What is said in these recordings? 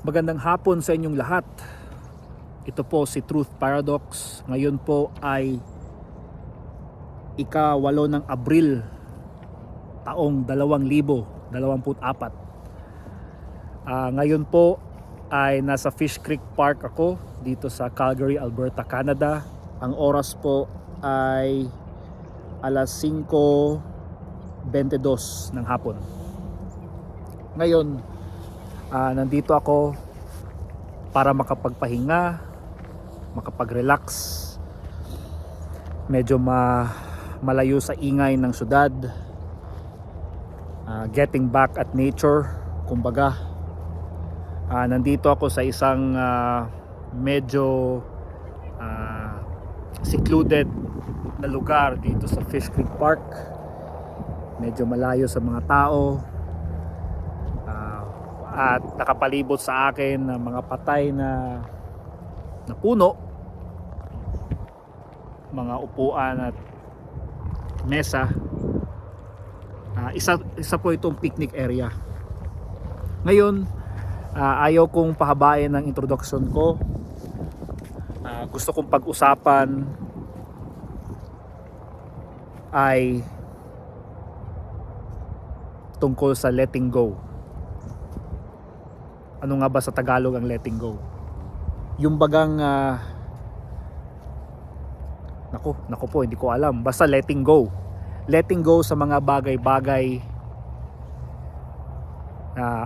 Magandang hapon sa inyong lahat. Ito po si Truth Paradox. Ngayon po ay ika-8 ng Abril taong 2024. Ngayon po ay nasa Fish Creek Park ako dito sa Calgary, Alberta, Canada. Ang oras po ay alas 5:22 ng hapon. Ngayon, nandito ako para makapagpahinga, makapag-relax, medyo malayo sa ingay ng syudad, getting back at nature, kumbaga. Nandito ako sa isang medyo secluded na lugar dito sa Fish Creek Park, medyo malayo sa mga tao, at nakapalibot sa akin ng mga patay na puno, mga upuan at mesa. Isa po itong picnic area. Ngayon, ayaw kong pahabain ng introduction ko. Gusto kong pag-usapan ay tungkol sa letting go. Ano nga ba sa Tagalog ang letting go? Yung bagang naku po, hindi ko alam. Basta letting go. Letting go sa mga bagay-bagay.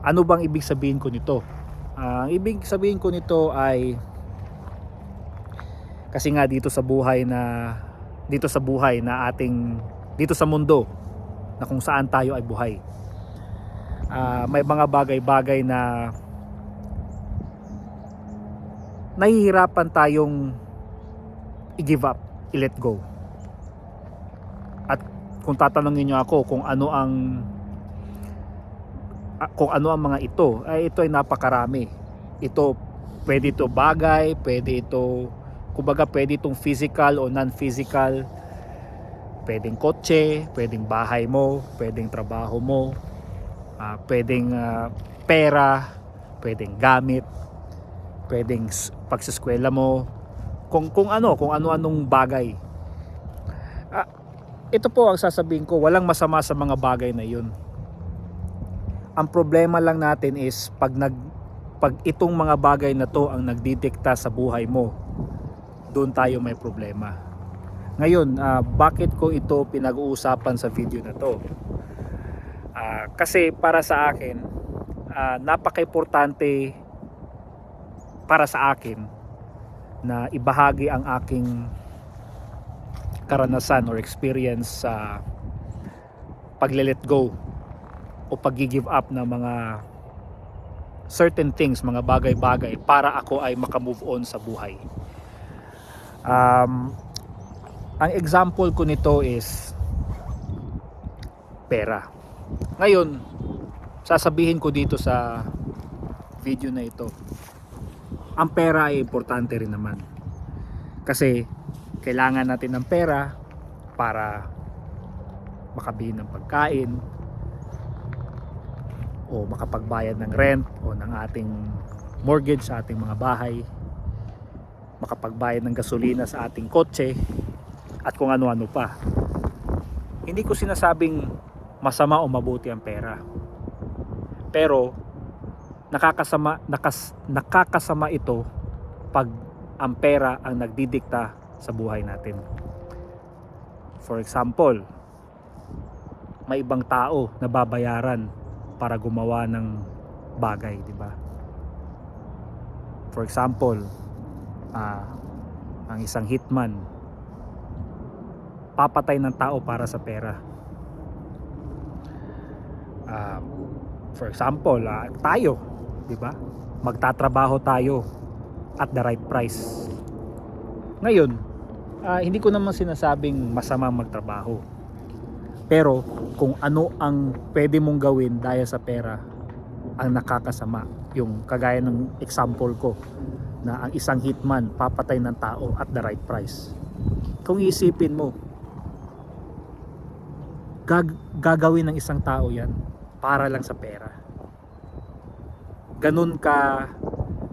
Ano bang ibig sabihin ko nito? Ang ibig sabihin ko nito ay kasi nga dito sa buhay na ating dito sa mundo na kung saan tayo ay buhay. May mga bagay-bagay na nahihirapan tayong i-give up, i-let go. At kung tatanungin niyo ako kung ano ang mga ito, ito ay napakarami. Ito, pwede ito bagay, pwede itong physical o non-physical, pwedeng kotse, pwedeng bahay mo, pwedeng trabaho mo, pwedeng pera, pwedeng gamit, pwedeng pagseskwela mo, kung ano-anong bagay. Ito po ang sasabihin ko, walang masama sa mga bagay na yun. Ang problema lang natin is pag itong mga bagay na to ang nagdidikta sa buhay mo, doon tayo may problema. Ngayon, bakit ko ito pinag-uusapan sa video na to? Kasi para sa akin, napaka-importante para sa akin na ibahagi ang aking karanasan or experience sa pagle-let go o pag-give up ng mga certain things, mga bagay-bagay para ako ay makamove on sa buhay. Ang example ko nito is pera. Ngayon, sasabihin ko dito sa video na ito, ang pera ay importante rin naman. Kasi kailangan natin ng pera para makabili ng pagkain o makapagbayad ng rent o ng ating mortgage sa ating mga bahay, makapagbayad ng gasolina sa ating kotse at kung ano-ano pa. Hindi ko sinasabing masama o mabuti ang pera, pero nakakasama ito pag ang pera ang nagdidikta sa buhay natin. For example, may ibang tao na babayaran para gumawa ng bagay, di ba? For example, ang isang hitman papatay ng tao para sa pera. For example, tayo, di ba? Magtatrabaho tayo at the right price. Ngayon, hindi ko naman sinasabing masama magtrabaho. Pero kung ano ang pwede mong gawin dahil sa pera ang nakakasama, yung kagaya ng example ko na ang isang hitman papatay ng tao at the right price. Kung iisipin mo, gagawin ng isang tao yan para lang sa pera. Ganun ka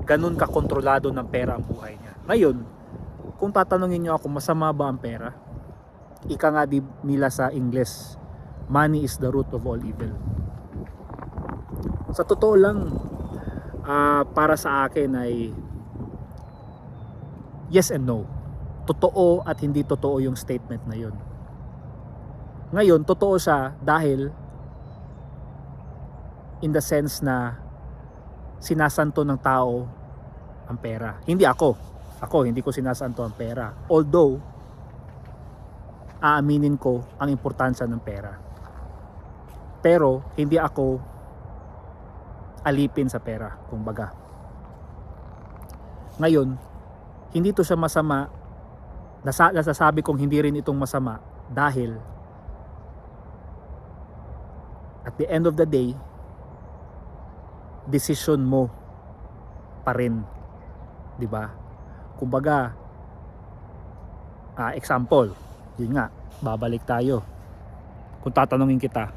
ganun kakontrolado ng pera ang buhay niya. Ngayon, kung tatanungin niyo ako, masama ba ang pera? Ika nga di nila sa Ingles, money is the root of all evil. Sa totoo lang, para sa akin ay yes and no. Totoo at hindi totoo yung statement na yun. Ngayon, totoo siya dahil in the sense na sinasanto ng tao ang pera. Hindi ako. Hindi ko sinasanto ang pera. Although, aaminin ko ang importansya ng pera. Pero, hindi ako alipin sa pera, kumbaga. Ngayon, hindi to siya masama. Nasasabi kong hindi rin itong masama dahil at the end of the day, decision mo pa rin, 'di ba? Kumbaga, example, yun nga, babalik tayo. Kung tatanungin kita,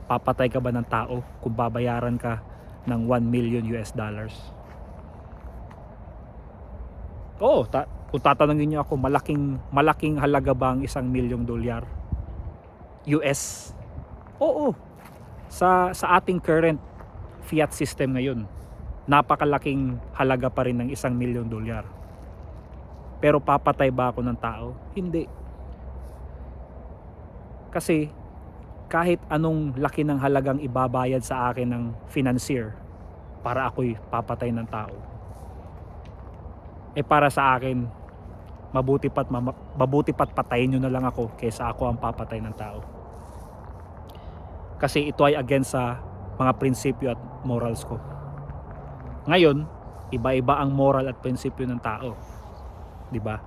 papatay ka ba ng tao kung babayaran ka ng 1 million US dollars? Oo, kung tatanungin niyo ako, malaking halaga ba ang $1 milyong US? Oo. Sa ating current fiat system ngayon, napakalaking halaga pa rin ng $1 milyong. Pero papatay ba ako ng tao? Hindi. Kasi kahit anong laki ng halagang ibabayad sa akin ng financier para ako'y papatay ng tao, para sa akin, mabuti pat patayin nyo na lang ako kaysa ako ang papatay ng tao. Kasi ito ay against sa mga prinsipyo at morals ko. Ngayon, iba-iba ang moral at prinsipyo ng tao, 'di ba?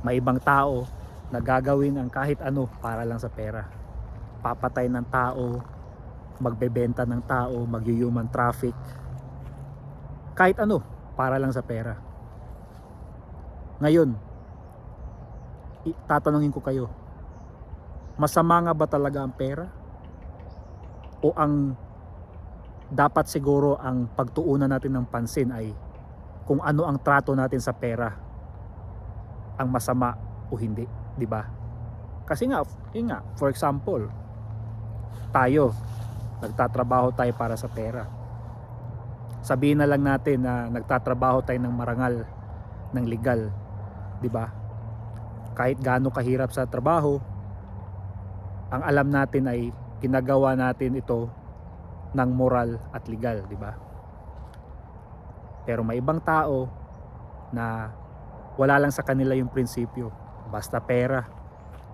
May ibang tao na gagawin ang kahit ano para lang sa pera. Papatay ng tao, magbebenta ng tao, mag-human traffic, kahit ano para lang sa pera. Ngayon, tatanungin ko kayo, masama nga ba talaga ang pera? O ang dapat siguro ang pagtuunan natin ng pansin ay kung ano ang trato natin sa pera, ang masama o hindi, 'di ba? Kasi nga, for example, tayo nagtatrabaho tayo para sa pera. Sabihin na lang natin na nagtatrabaho tayo ng marangal, ng legal, 'di ba? Kahit gaano kahirap sa trabaho, ang alam natin ay ginagawa natin ito ng moral at legal, di ba? Pero may ibang tao na wala lang sa kanila yung prinsipyo. Basta pera,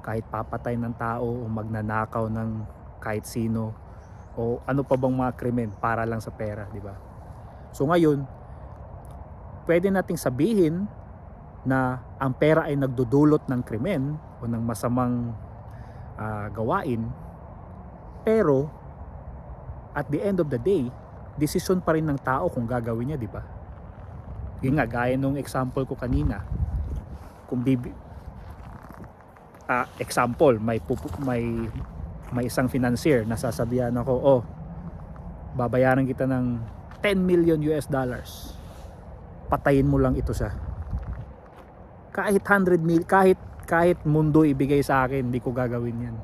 kahit papatay ng tao o magnanakaw ng kahit sino o ano pa bang mga krimen para lang sa pera, di ba? So ngayon, pwede nating sabihin na ang pera ay nagdudulot ng krimen o ng masamang gawain. Pero at the end of the day, decision pa rin ng tao kung gagawin niya, di ba? Yun nga, gaya nung example ko kanina. Kung example, may isang financier na sasabihan ako, oh, babayaran kita ng 10 million US dollars. Patayin mo lang ito siya. Kahit 100 mil, kahit mundo ibigay sa akin, hindi ko gagawin yan.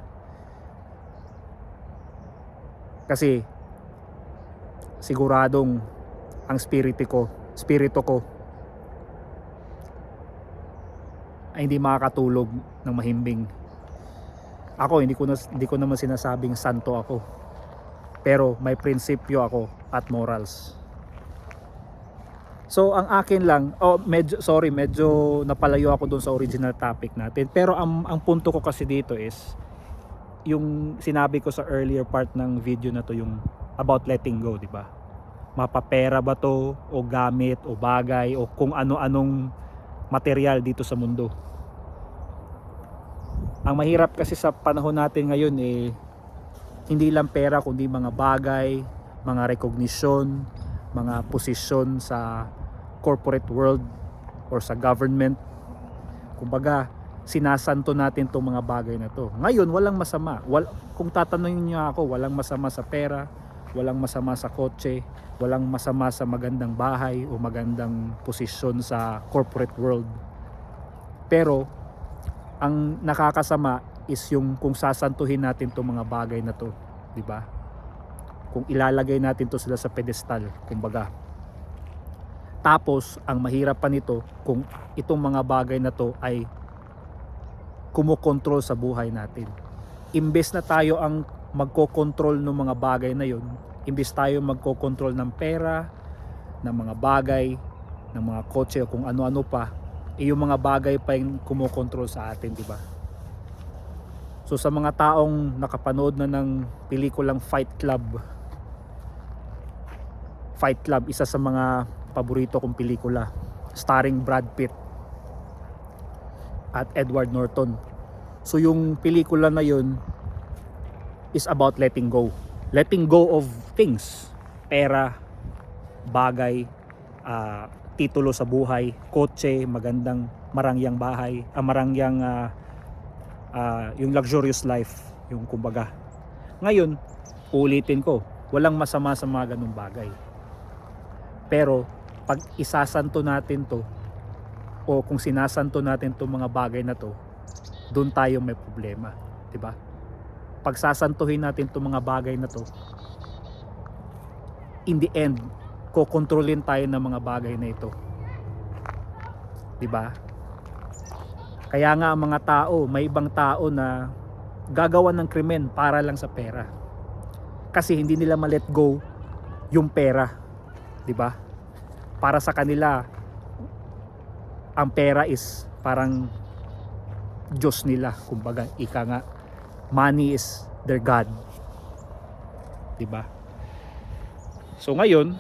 Kasi siguradong ang spirito ko ay hindi makakatulog ng mahimbing. Ako hindi ko naman sinasabing santo ako. Pero may prinsipyo ako at morals. So ang akin lang, medyo napalayo ako dun sa original topic natin. Pero ang punto ko kasi dito is yung sinabi ko sa earlier part ng video na to, yung about letting go, di ba? Mapapera ba to o gamit o bagay o kung ano-anong material dito sa mundo. Ang mahirap kasi sa panahon natin ngayon hindi lang pera kundi mga bagay, mga recognition, mga posisyon sa corporate world or sa government. Kumbaga, sinasanto natin itong mga bagay na to. Ngayon, walang masama. Kung tatanungin niyo ako, walang masama sa pera, walang masama sa kotse, walang masama sa magandang bahay o magandang posisyon sa corporate world. Pero ang nakakasama is yung kung sasantuhin natin itong mga bagay na to, di ba? Kung ilalagay natin to sila sa pedestal, kumbaga. Tapos ang mahirap pa nito kung itong mga bagay na to ay kumokontrol sa buhay natin. Imbes na tayo ang magkokontrol ng mga bagay na yun, imbes tayo magkokontrol ng pera, ng mga bagay, ng mga kotse o kung ano-ano pa, yung mga bagay pa yung kumokontrol sa atin, di ba? So sa mga taong nakapanood na ng pelikulang Fight Club, isa sa mga paborito kong pelikula, starring Brad Pitt at Edward Norton. So yung pelikula na yun is about letting go. Letting go of things. Pera, bagay, titulo sa buhay, kotse, magandang marangyang bahay, yung luxurious life, yung kumbaga. Ngayon, ulitin ko, walang masama sa mga ganung bagay. Pero pag isasanto natin to, o kung sinasanto natin to mga bagay na to, doon tayo may problema, 'di ba? Pag sasantuhin natin to mga bagay na to, in the end, kokontrolin tayo ng mga bagay na ito. 'Di ba? Kaya nga ang mga tao, may ibang tao na gagawa ng krimen para lang sa pera. Kasi hindi nila ma-let go yung pera, 'di ba? Para sa kanila, ang pera is parang Diyos nila, kumbaga, ika nga, money is their God, 'di ba? So ngayon,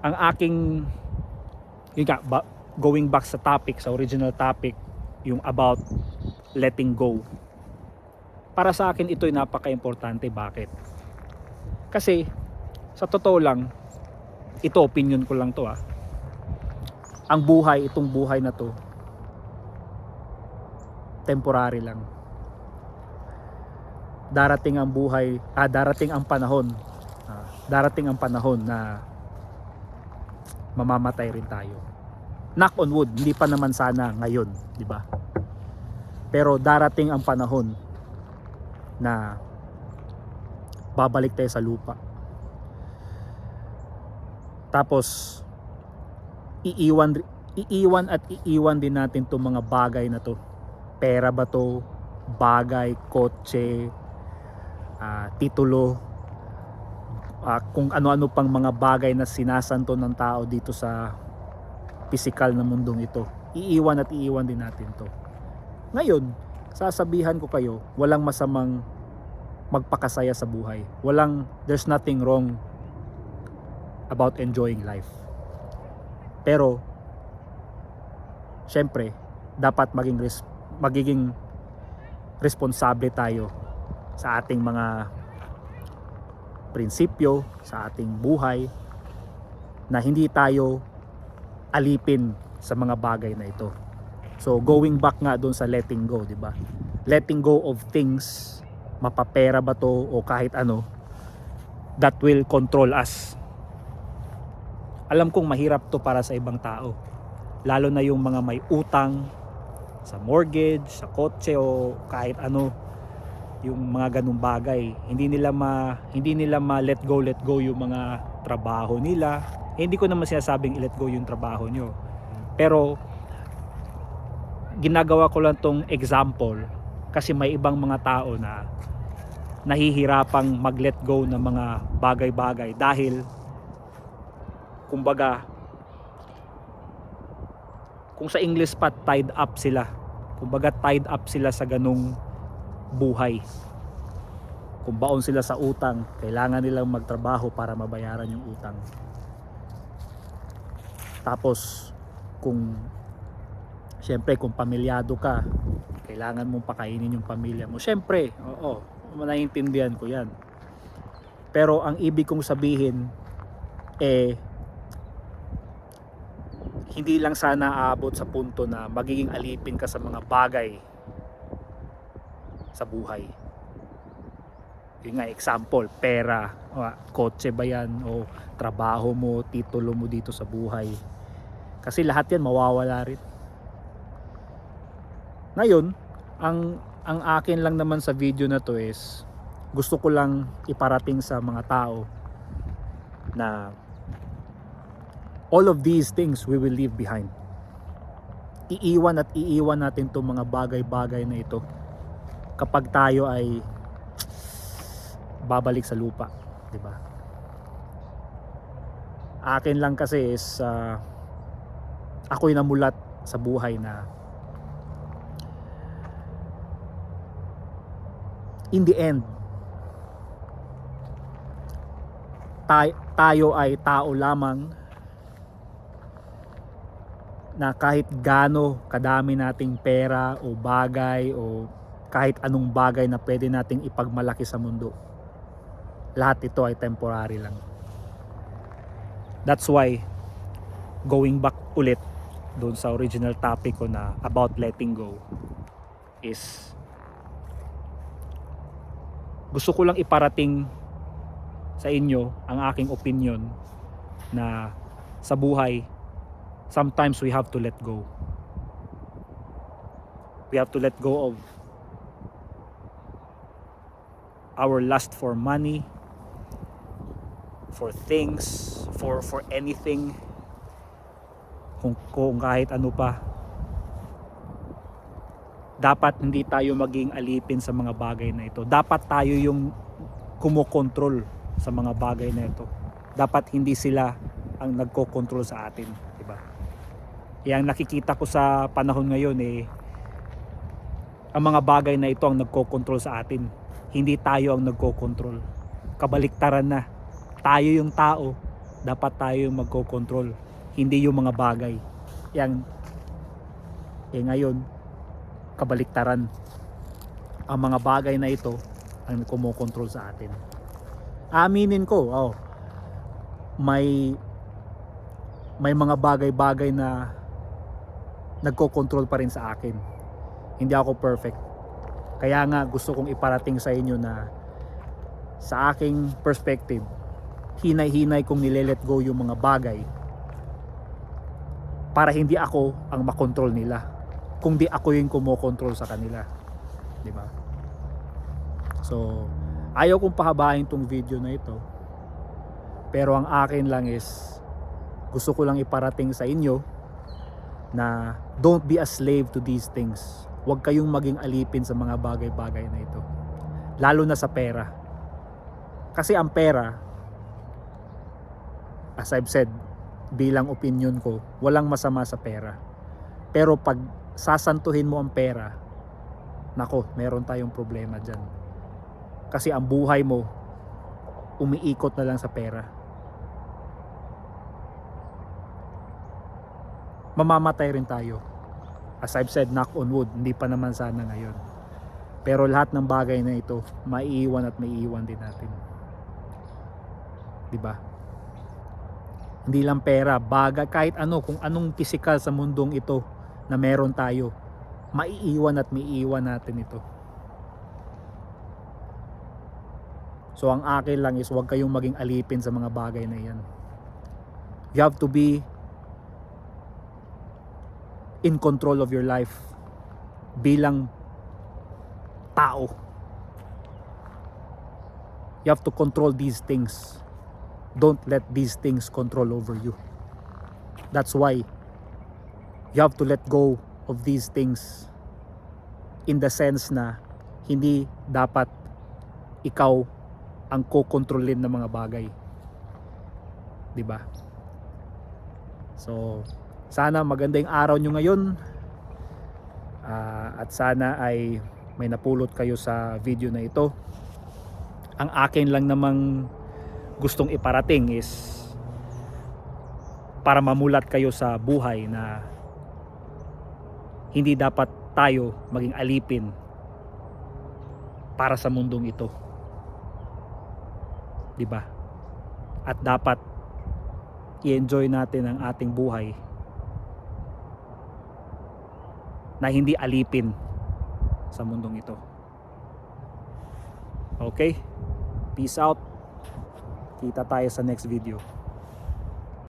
ang aking going back sa topic, sa original topic, yung about letting go. Para sa akin ito ay napaka-importante. Bakit? Kasi sa totoo lang, ito opinion ko lang to, ang buhay, itong buhay na to, temporary lang. Darating ang buhay, darating ang panahon na mamamatay rin tayo. Knock on wood, hindi pa naman sana ngayon, di ba? Pero darating ang panahon na babalik tayo sa lupa. Tapos iiwan din natin itong mga bagay na to. Pera ba to, bagay, kotse, titulo, kung ano-ano pang mga bagay na sinasanto ng tao dito sa physical na mundong ito. Iiwan din natin to. Ngayon, sasabihan ko kayo, walang masamang magpakasaya sa buhay. There's nothing wrong about enjoying life. Pero syempre, dapat magiging responsable tayo sa ating mga prinsipyo, sa ating buhay, na hindi tayo alipin sa mga bagay na ito. So going back nga doon sa letting go, di ba? Letting go of things, mapapera ba to o kahit ano, that will control us. Alam kong mahirap to para sa ibang tao, lalo na yung mga may utang sa mortgage, sa kotse o kahit ano, yung mga ganung bagay. Hindi nila let go yung mga trabaho nila. Hindi ko naman sinasabing i-let go yung trabaho nyo, pero ginagawa ko lang tong example kasi may ibang mga tao na nahihirapang mag-let go ng mga bagay-bagay dahil kumbaga, kung sa English pa, tied up sila. Kumbaga tied up sila sa ganung buhay. Kung baon sila sa utang, kailangan nilang magtrabaho para mabayaran yung utang. Tapos kung pamilyado ka, kailangan mong pakainin yung pamilya mo. Syempre, oo, naiintindihan ko yan. Pero ang ibig kong sabihin, hindi lang sana aabot sa punto na magiging alipin ka sa mga bagay sa buhay. Yun nga, example, pera, kotse ba yan, o trabaho mo, titulo mo dito sa buhay. Kasi lahat yan mawawala rin. Ngayon, ang akin lang naman sa video na to is gusto ko lang iparating sa mga tao na all of these things we will leave behind. Iiwan natin itong mga bagay-bagay na ito kapag tayo ay babalik sa lupa, di ba? Akin lang kasi is ako'y namulat sa buhay na in the end tayo ay tao lamang na kahit gaano kadami nating pera o bagay o kahit anong bagay na pwede nating ipagmalaki sa mundo, lahat ito ay temporary lang. That's why, going back ulit doon sa original topic ko na about letting go, is gusto ko lang iparating sa inyo ang aking opinion na sa buhay, sometimes we have to let go. We have to let go of our lust for money, for things, for anything, kung kahit ano pa. Dapat hindi tayo maging alipin sa mga bagay na ito. Dapat tayo yung kumokontrol sa mga bagay na ito. Dapat hindi sila ang nagkokontrol sa atin, di ba? Yang nakikita ko sa panahon ngayon ang mga bagay na ito ang nagkokontrol sa atin. Hindi tayo ang nagkokontrol. Kabaliktaran na. Tayo yung tao, dapat tayo yung magkokontrol, hindi yung mga bagay. Ngayon, kabaliktaran. Ang mga bagay na ito ang kumokontrol sa atin. Aminin ko, may mga bagay-bagay na nagkokontrol pa rin sa akin. Hindi ako perfect. Kaya nga gusto kong iparating sa inyo na sa aking perspective, hinay-hinay kong nile-let go yung mga bagay para hindi ako ang makontrol nila, kundi ako yung kumokontrol sa kanila, di ba? So, ayaw kong pahabain tong video na ito, pero ang akin lang is gusto ko lang iparating sa inyo na don't be a slave to these things. Huwag kayong maging alipin sa mga bagay-bagay na ito, lalo na sa pera. Kasi ang pera, as I've said, bilang opinion ko, walang masama sa pera. Pero pag sasantuhin mo ang pera, nako, meron tayong problema dyan. Kasi ang buhay mo, umiikot na lang sa pera. Mamamatay rin tayo. As I've said, knock on wood, hindi pa naman sana ngayon. Pero lahat ng bagay na ito, maiiwan at maiiwan din natin. Diba? Hindi lang pera, bagay, kahit ano, kung anong physical sa mundong ito na meron tayo, maiiwan at maiiwan natin ito. So ang akin lang is huwag kayong maging alipin sa mga bagay na yan. You have to be in control of your life bilang tao. You have to control these things. Don't let these things control over you. That's why you have to let go of these things, in the sense na hindi dapat ikaw ang kokontrolin ng mga bagay, diba? So sana maganda yung araw nyo ngayon, at sana ay may napulot kayo sa video na ito. Ang akin lang namang gustong iparating is para mamulat kayo sa buhay na hindi dapat tayo maging alipin para sa mundong ito, diba? At dapat i-enjoy natin ang ating buhay na hindi alipin sa mundong ito. Okay? Peace out. Kita tayo sa next video.